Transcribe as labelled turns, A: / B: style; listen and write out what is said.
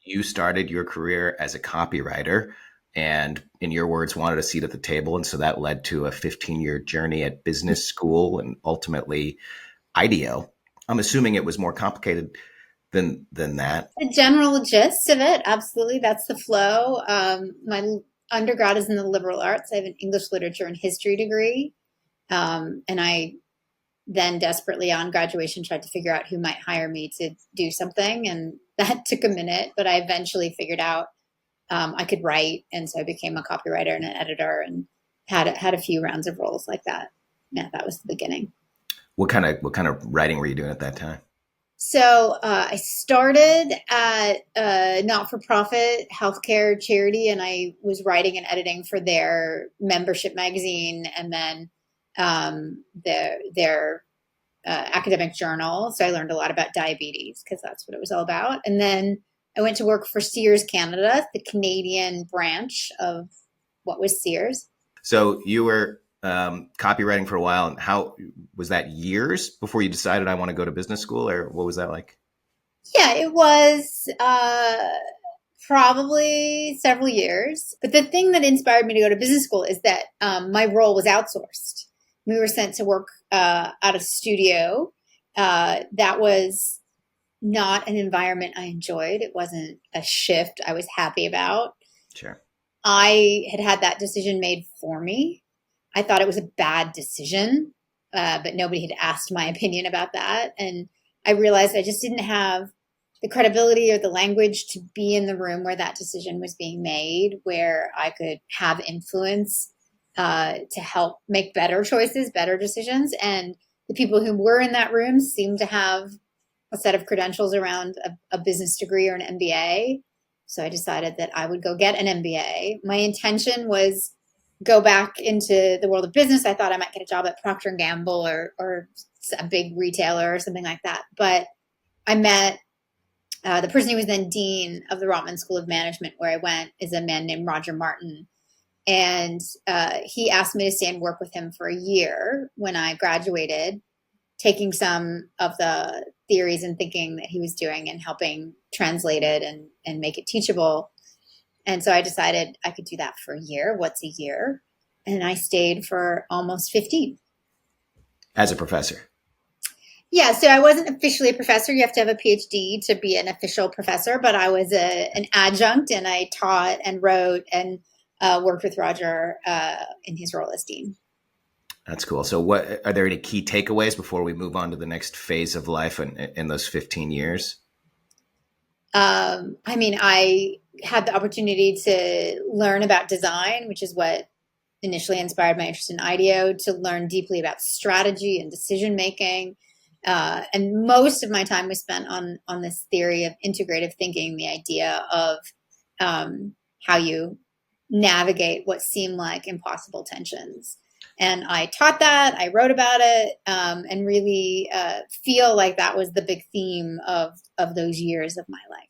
A: You started your career as a copywriter and, in your words, wanted a seat at the table. And so that led to a 15-year journey at business school and ultimately IDEO. I'm assuming it was more complicated than that.
B: The general gist of it, absolutely. That's the flow. My undergrad is in the liberal arts. I have an English literature and history degree. And I then desperately on graduation tried to figure out who might hire me to do something. And that took a minute, but I eventually figured out I could write. And so I became a copywriter and an editor and had a few rounds of roles like that. Yeah, that was the beginning.
A: What kind of writing were you doing at that time?
B: So I started at a not-for-profit healthcare charity, and I was writing and editing for their membership magazine, and then their academic journal. So I learned a lot about diabetes because that's what it was all about. And then I went to work for Sears Canada, the Canadian branch of what was Sears.
A: So you were copywriting for a while. And how was that, years before you decided I want to go to business school, or what was that like?
B: Yeah, it was probably several years. But the thing that inspired me to go to business school is that my role was outsourced. We were sent to work at a studio. That was not an environment I enjoyed. It wasn't a shift I was happy about.
A: Sure.
B: I had had that decision made for me. I thought it was a bad decision, but nobody had asked my opinion about that. And I realized I just didn't have the credibility or the language to be in the room where that decision was being made, where I could have influence to help make better choices, better decisions. And the people who were in that room seemed to have a set of credentials around a business degree or an MBA. So I decided that I would go get an MBA. My intention was go back into the world of business. I thought I might get a job at Procter and Gamble or a big retailer or something like that. But I met the person who was then dean of the Rotman School of Management, where I went, is a man named Roger Martin. And he asked me to stay and work with him for a year when I graduated, taking some of the theories and thinking that he was doing and helping translate it and make it teachable. And so I decided I could do that for a year. What's a year? And I stayed for almost 15.
A: As a professor.
B: Yeah, so I wasn't officially a professor. You have to have a PhD to be an official professor, but I was an adjunct, and I taught and wrote and worked with Roger in his role as dean.
A: That's cool. So what are there any key takeaways before we move on to the next phase of life in those 15 years?
B: I mean, I had the opportunity to learn about design, which is what initially inspired my interest in IDEO, to learn deeply about strategy and decision making. And most of my time was spent on this theory of integrative thinking, the idea of how you navigate what seem like impossible tensions. And I taught that, I wrote about it, and really feel like that was the big theme of those years of my life.